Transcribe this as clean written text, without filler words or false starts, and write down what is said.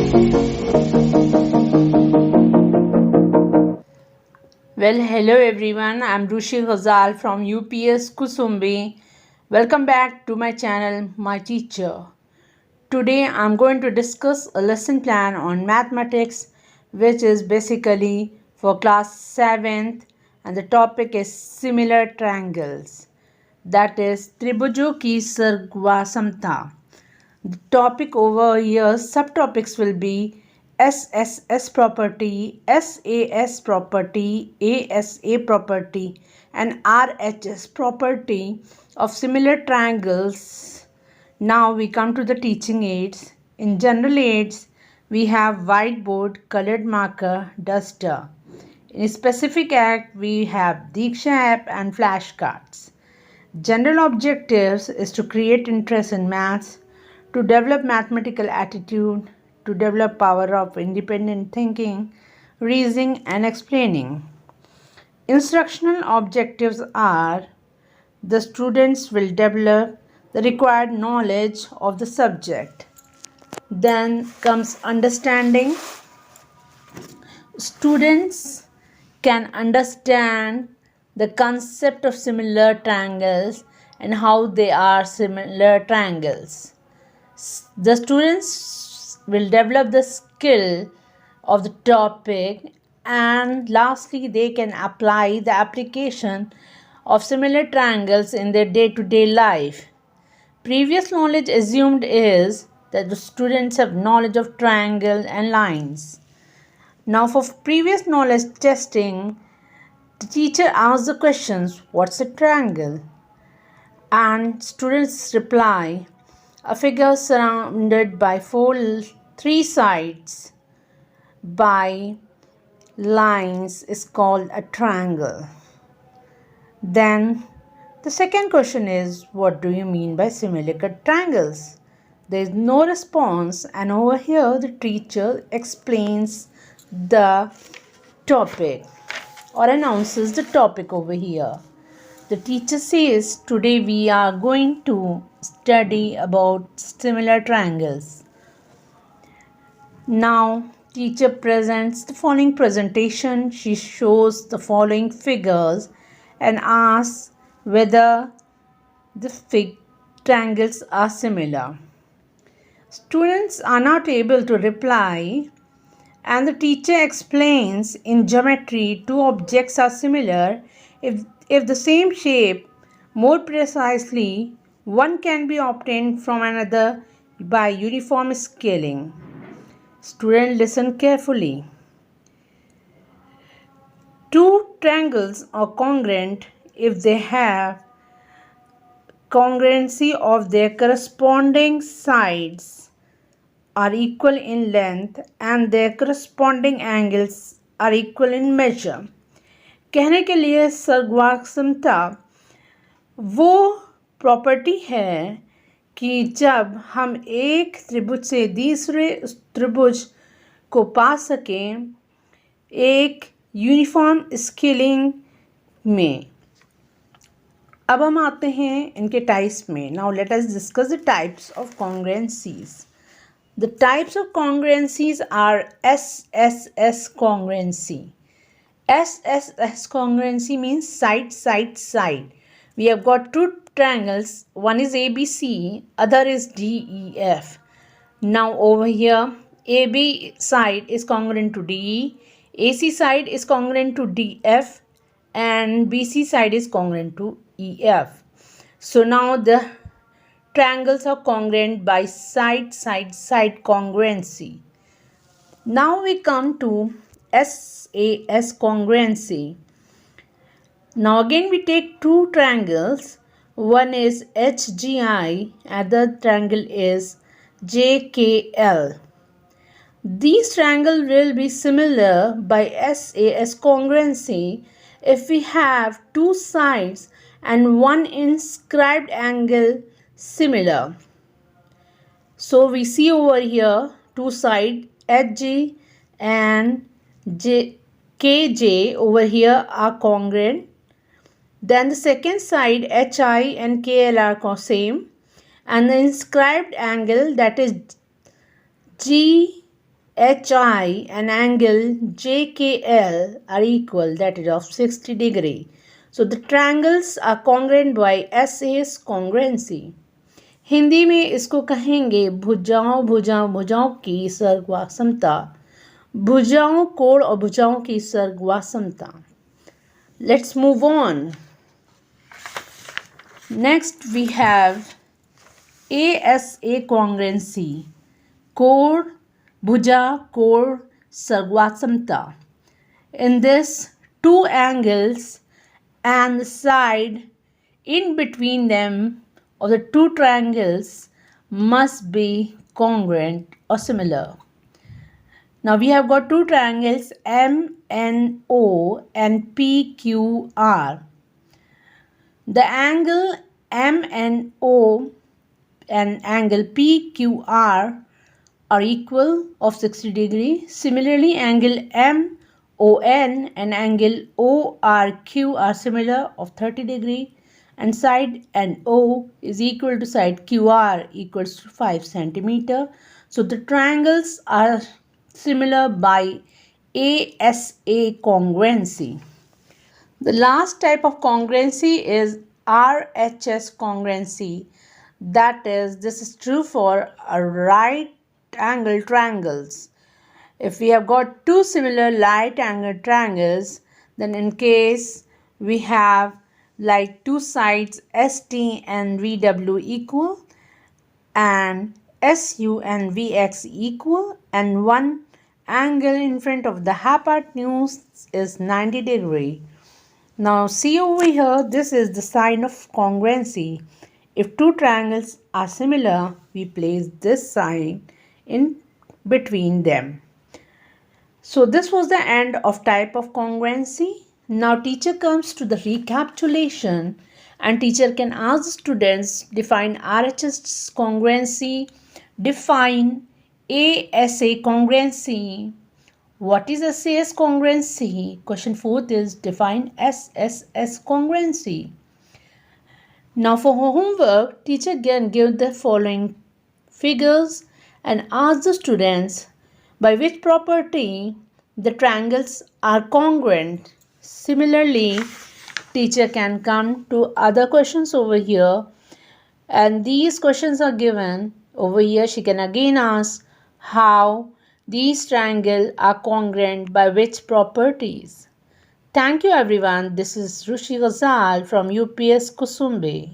Well, hello everyone. I'm Rushi Ghizal from U.P.S Kusumbhi. Welcome back to my channel, My Teacher. Today I'm going to discuss a lesson plan on mathematics, which is basically for class 7th, and the topic is similar triangles. That is Tribujon ki Sargvasamta. The topic over here, subtopics will be SSS property, SAS property, ASA property, and RHS property of similar triangles. Now we come to the teaching aids. In general aids, we have whiteboard, colored marker, duster. In specific act, we have Diksha app and flashcards. General objectives is to create interest in maths, to develop mathematical attitude, to develop power of independent thinking, reasoning and explaining. Instructional objectives are the students will develop the required knowledge of the subject. Then comes understanding. Students can understand the concept of similar triangles and how they are similar triangles. The students will develop the skill of the topic, and lastly they can apply the application of similar triangles in their day-to-day life. Previous knowledge assumed is that the students have knowledge of triangle and lines. Now for previous knowledge testing, the teacher asks the questions, what's a triangle? And students reply, a figure surrounded by three sides by lines is called a triangle. Then the second question is, what do you mean by similar triangles? There is no response, and over here the teacher explains the topic or announces the topic over here. The teacher says, today we are going to study about similar triangles. Now, teacher presents the following presentation. She shows the following figures and asks whether the triangles are similar. Students are not able to reply, and the teacher explains in geometry two objects are similar if the same shape, more precisely, one can be obtained from another by uniform scaling. Students listen carefully. Two triangles are congruent if they have congruency of their corresponding sides are equal in length and their corresponding angles are equal in measure. कहने के लिए सर्गवाक्षमता वो property है कि जब हम एक त्रिभुज से दूसरे त्रिभुज को पा सकें एक यूनिफॉर्म स्केलिंग में. अब हम आते हैं इनके टाइप्स में. Now let us discuss the types of congruencies. The types of congruencies are SSS congruency. SSS congruency means side, side, side. We have got two triangles. One is ABC, other is DEF. Now over here, AB side is congruent to DE, AC side is congruent to DF, and BC side is congruent to EF. So now the triangles are congruent by side, side, side congruency. Now we come to SAS congruency. Now again we take two triangles. One is HGI, other triangle is JKL. These triangles will be similar by SAS congruency if we have two sides and one inscribed angle similar. So we see over here two sides HG and KJ over here are congruent. Then the second side HI and KL are same, and the inscribed angle that is GI HI and angle JKL are equal, that is of 60 degree. So the triangles are congruent by SAS congruency. Hindi में इसको कहेंगे भुजाओं की सर्गवा समता, भुजाओं कोण और भुजाओं की सर्गवा समता. Let's move on. Next we have ASA congruency, कोण भुजा कोण सर्गवा समता. In this, two angles and the side in between them of the two triangles must be congruent or similar. Now we have got two triangles MNO and PQR. The angle MNO and angle PQR are equal of 60 degree. Similarly, angle MON and angle ORQ are similar of 30 degree, and side NO is equal to side QR equals to 5 centimeter. So the triangles are similar by ASA congruency. The last type of congruency is RHS congruency. That is, this is true for right angle triangles. If we have got two similar right angle triangles, then in case we have like two sides ST and VW equal and SU and VX equal, and one angle in front of the hypotenuse is 90 degree. Now see over here, this is the sign of congruency. If two triangles are similar, we place this sign in between them. So this was the end of type of congruency. Now teacher comes to the recapitulation, and teacher can ask the students define RHS congruency, define ASA congruency. What is SAS congruency? Question 4th is define SSS congruency. Now for homework, teacher can give the following figures and ask the students by which property the triangles are congruent. Similarly, teacher can come to other questions over here, and these questions are given over here. She can again ask how these triangles are congruent by which properties. Thank you everyone. This is Rushi Ghizal from U.P.S Kusumbhi.